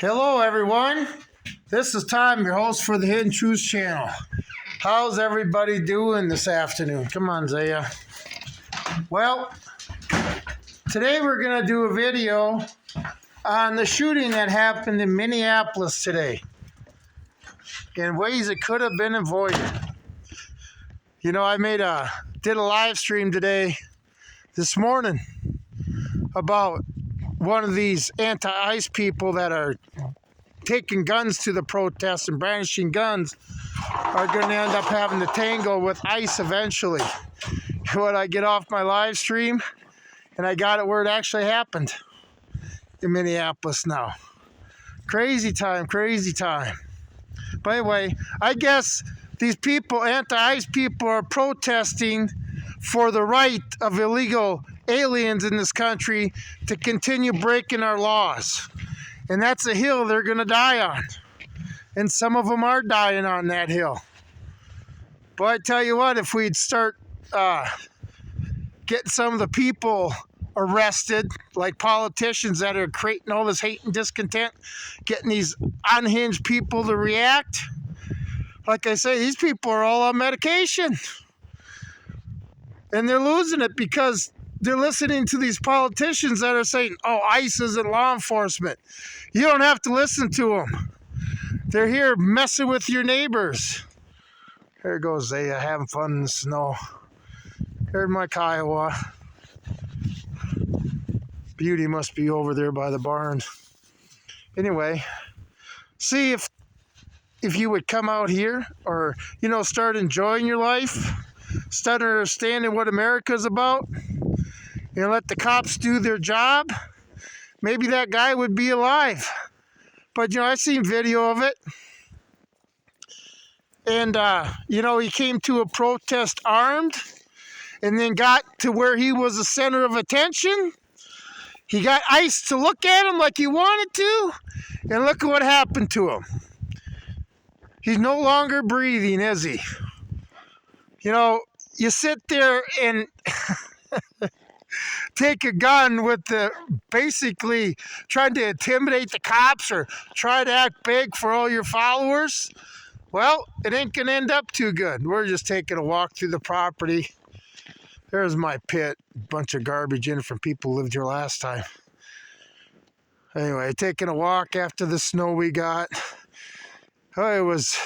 Hello, everyone. This is Tom, your host for the Hidden Truths channel. How's everybody doing this afternoon? Come on, Zaya. Well, today we're going to do a video on the shooting that happened in Minneapolis today in ways it could have been avoided. You know, I did a live stream this morning about one of these anti-ICE people that are taking guns to the protests and brandishing guns are going to end up having to tango with ICE eventually. When I get off my live stream, and I got it where it actually happened in Minneapolis now. Crazy time, crazy time. By the way, I guess these people, anti-ICE people, are protesting for the right of illegal aliens in this country to continue breaking our laws. And that's a hill they're going to die on. And some of them are dying on that hill. But I tell you what, if we'd start getting some of the people arrested, like politicians that are creating all this hate and discontent, getting these unhinged people to react, like I say, these people are all on medication. And they're losing it because they're listening to these politicians that are saying, oh, ICE isn't law enforcement. You don't have to listen to them. They're here messing with your neighbors. There goes Zaya having fun in the snow. Here's my Kiowa. Beauty must be over there by the barn. Anyway, see if you would come out here or, start enjoying your life, start understanding what America's about, and let the cops do their job, maybe that guy would be alive. But, I seen video of it. And, he came to a protest armed and then got to where he was the center of attention. He got ICE to look at him like he wanted to, and look at what happened to him. He's no longer breathing, is he? You sit there and take a gun with basically trying to intimidate the cops or try to act big for all your followers. Well, it ain't going to end up too good. We're just taking a walk through the property. There's my pit. Bunch of garbage in it from people who lived here last time. Anyway, taking a walk after the snow we got. Oh, it was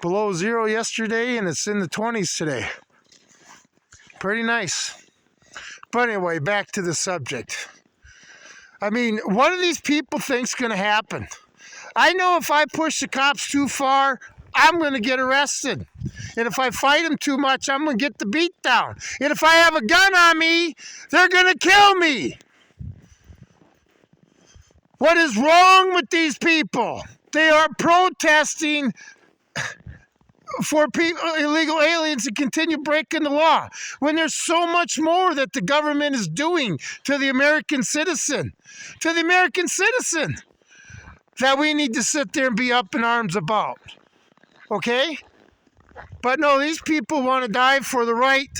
below zero yesterday, and it's in the 20s today. Pretty nice. But anyway, back to the subject. What do these people think's going to happen? I know if I push the cops too far, I'm going to get arrested. And if I fight them too much, I'm going to get the beat down. And if I have a gun on me, they're going to kill me. What is wrong with these people? They are protesting for illegal aliens to continue breaking the law when there's so much more that the government is doing to the American citizen. That we need to sit there and be up in arms about. Okay? But no, these people want to die for the right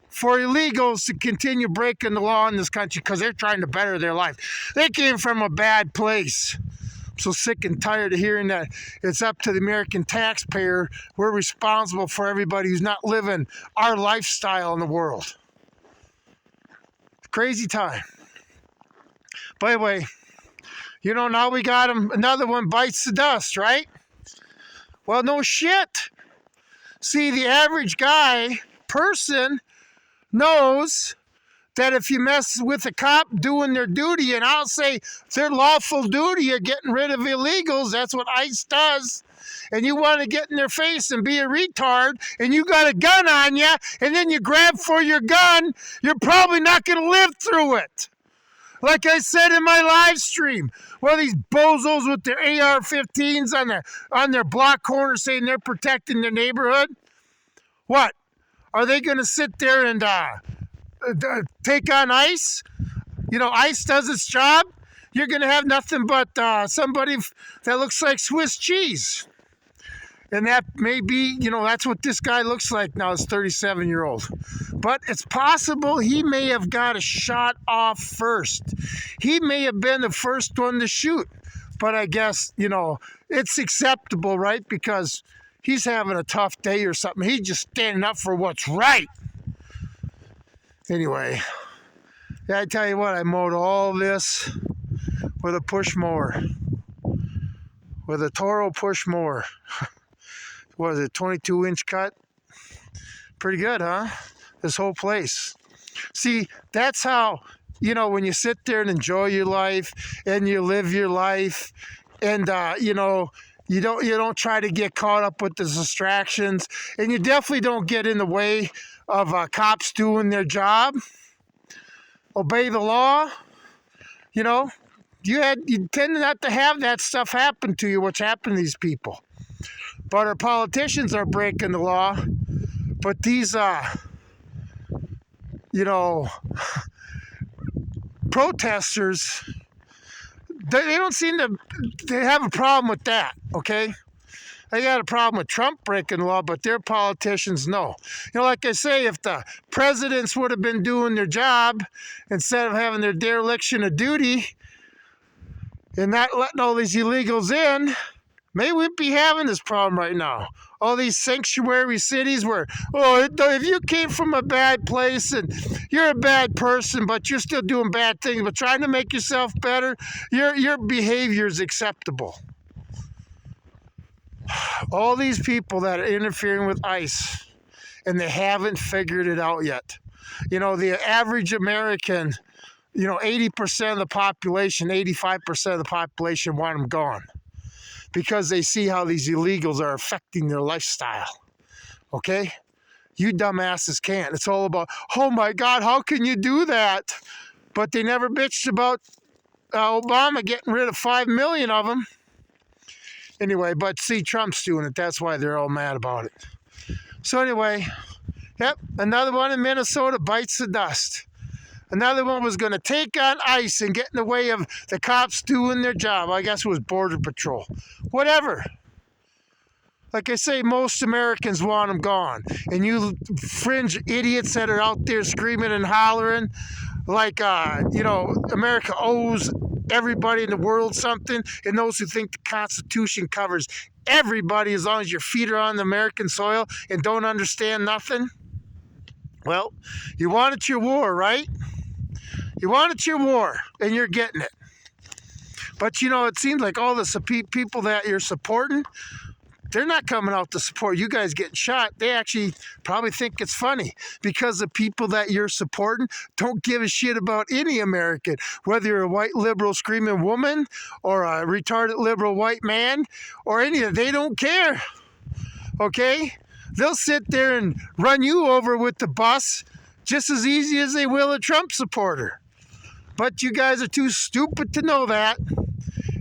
for illegals to continue breaking the law in this country because they're trying to better their life. They came from a bad place. I'm so sick and tired of hearing that it's up to the American taxpayer. We're responsible for everybody who's not living our lifestyle in the world. Crazy time. By the way, now we got him. Another one bites the dust, right? Well, no shit. See, the average person knows that if you mess with a cop doing their duty, and I'll say their lawful duty of getting rid of illegals, that's what ICE does, and you want to get in their face and be a retard, and you got a gun on you, and then you grab for your gun, you're probably not going to live through it. Like I said in my live stream, well, these bozos with their AR-15s on their block corner saying they're protecting their neighborhood, what? Are they going to sit there and take on ICE? ICE does its job. You're going to have nothing but somebody that looks like Swiss cheese. And that may be, that's what this guy looks like now, this 37-year-old. But it's possible he may have got a shot off first. He may have been the first one to shoot. But I guess, it's acceptable, right? Because he's having a tough day or something. He's just standing up for what's right. Anyway, yeah, I tell you what, I mowed all this with a push mower. With a Toro push mower. What is it, 22-inch cut? Pretty good, huh? This whole place. See, that's how, when you sit there and enjoy your life and you live your life and, you don't try to get caught up with the distractions, and you definitely don't get in the way of cops doing their job. Obey the law. You tend not to have that stuff happen to you, what's happened to these people. But our politicians are breaking the law. But these, protesters, they don't seem to they have a problem with that, okay? They got a problem with Trump breaking the law, but their politicians know. Like I say, if the presidents would have been doing their job instead of having their dereliction of duty and not letting all these illegals in, maybe we'd be having this problem right now. All these sanctuary cities where, if you came from a bad place and you're a bad person, but you're still doing bad things, but trying to make yourself better, your behavior is acceptable. All these people that are interfering with ICE, and they haven't figured it out yet. The average American, 80% of the population, 85% of the population want them gone. Because they see how these illegals are affecting their lifestyle. Okay? You dumbasses can't. It's all about, oh my God, how can you do that? But they never bitched about Obama getting rid of 5 million of them. Anyway, but see, Trump's doing it. That's why they're all mad about it. So anyway, yep, another one in Minnesota bites the dust. Another one was going to take on ICE and get in the way of the cops doing their job. I guess it was Border Patrol. Whatever. Like I say, most Americans want them gone. And you fringe idiots that are out there screaming and hollering like, America owes everybody in the world something. And those who think the Constitution covers everybody as long as your feet are on the American soil and don't understand nothing. Well, you wanted your war, right? You wanted your war, and you're getting it. But, it seems like all the people that you're supporting, they're not coming out to support you guys getting shot. They actually probably think it's funny because the people that you're supporting don't give a shit about any American, whether you're a white liberal screaming woman or a retarded liberal white man or any of it. They don't care, okay? They'll sit there and run you over with the bus just as easy as they will a Trump supporter. But you guys are too stupid to know that,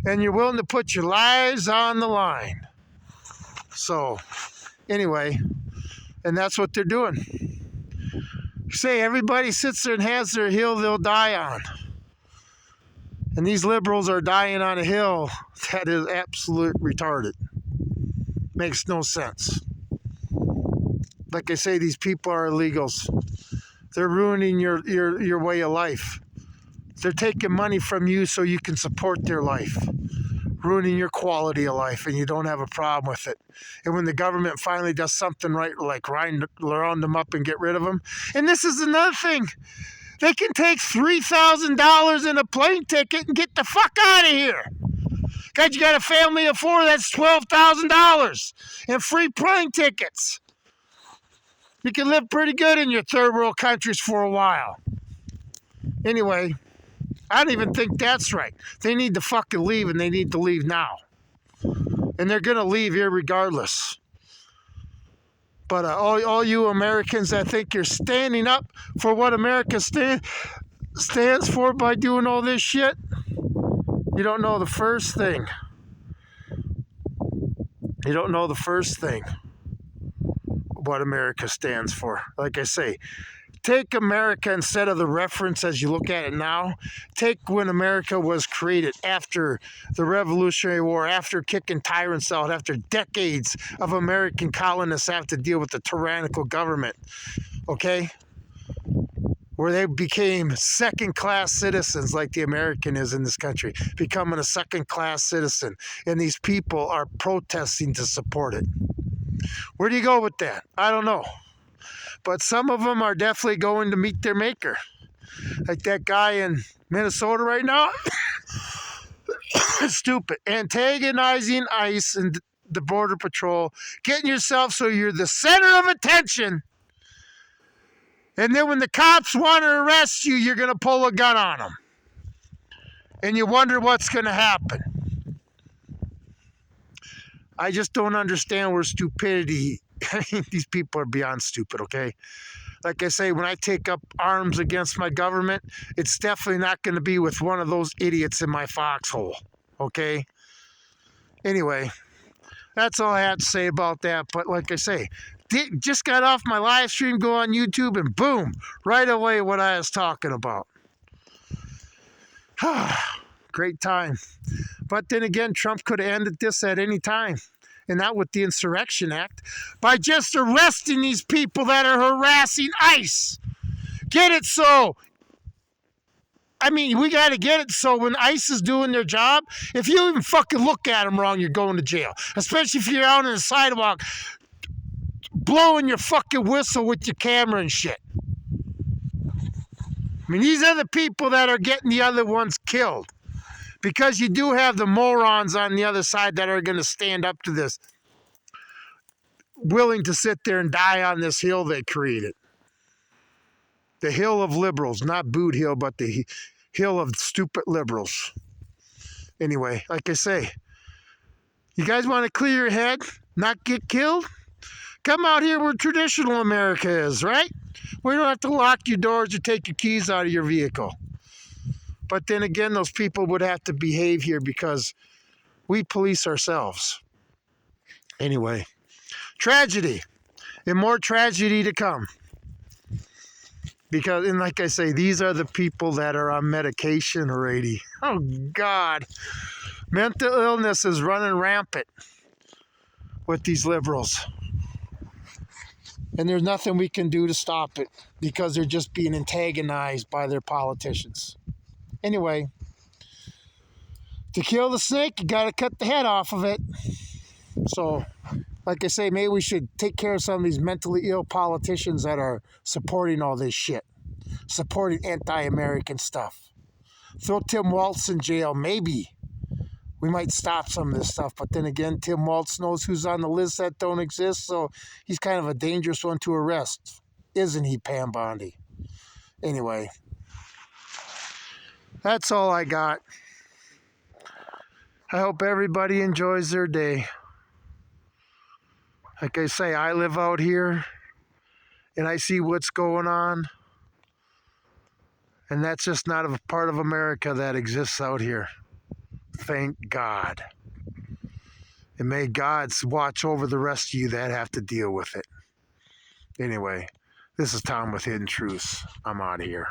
and you're willing to put your lives on the line. So, anyway, and that's what they're doing. Say everybody sits there and has their hill they'll die on. And these liberals are dying on a hill that is absolute retarded. Makes no sense. Like I say, these people are illegals. They're ruining your way of life. They're taking money from you so you can support their life. Ruining your quality of life, and you don't have a problem with it. And when the government finally does something right, like round them up and get rid of them. And this is another thing. They can take $3,000 in a plane ticket and get the fuck out of here. God, you got a family of 4, that's $12,000 in free plane tickets. You can live pretty good in your third world countries for a while. Anyway, I don't even think that's right. They need to fucking leave, and they need to leave now. And they're going to leave here regardless. But all you Americans that think you're standing up for what America stands for by doing all this shit, you don't know the first thing. You don't know the first thing what America stands for. Like I say, take America instead of the reference as you look at it now. Take when America was created after the Revolutionary War, after kicking tyrants out, after decades of American colonists have to deal with the tyrannical government. Okay? where they became second-class citizens like the American is in this country, becoming a second-class citizen. And these people are protesting to support it. Where do you go with that? I don't know. But some of them are definitely going to meet their maker. Like that guy in Minnesota right now. Stupid. Antagonizing ICE and the Border Patrol. Getting yourself so you're the center of attention. And then when the cops want to arrest you, you're going to pull a gun on them. And you wonder what's going to happen. I just don't understand where stupidity, these people are beyond stupid, okay? Like I say, when I take up arms against my government, it's definitely not going to be with one of those idiots in my foxhole, okay? Anyway, that's all I had to say about that. But like I say, just got off my live stream, go on YouTube, and boom, right away what I was talking about. Great time. But then again, Trump could have ended this at any time, and not with the Insurrection Act, by just arresting these people that are harassing ICE. Get it so. I mean, we got to get it so when ICE is doing their job, if you even fucking look at them wrong, you're going to jail. Especially if you're out on the sidewalk blowing your fucking whistle with your camera and shit. I mean, these are the people that are getting the other ones killed. Because you do have the morons on the other side that are going to stand up to this, willing to sit there and die on this hill they created. The hill of liberals, not Boot Hill, but the hill of stupid liberals. Anyway, like I say, you guys want to clear your head, not get killed? Come out here where traditional America is, right? Where you don't have to lock your doors or take your keys out of your vehicle. But then again, those people would have to behave here because we police ourselves. Anyway, tragedy and more tragedy to come. Because, and like I say, these are the people that are on medication already. Oh, God. Mental illness is running rampant with these liberals. And there's nothing we can do to stop it because they're just being antagonized by their politicians. Anyway, to kill the snake, you got to cut the head off of it. So, like I say, maybe we should take care of some of these mentally ill politicians that are supporting all this shit, supporting anti-American stuff. Throw Tim Walz in jail, maybe. We might stop some of this stuff, but then again, Tim Walz knows who's on the list that don't exist, so he's kind of a dangerous one to arrest. Isn't he, Pam Bondi? Anyway, that's all I got. I hope everybody enjoys their day. Like I say, I live out here, and I see what's going on, and that's just not a part of America that exists out here. Thank God. And may God watch over the rest of you that have to deal with it. Anyway, this is Tom with Hidden Truths. I'm out of here.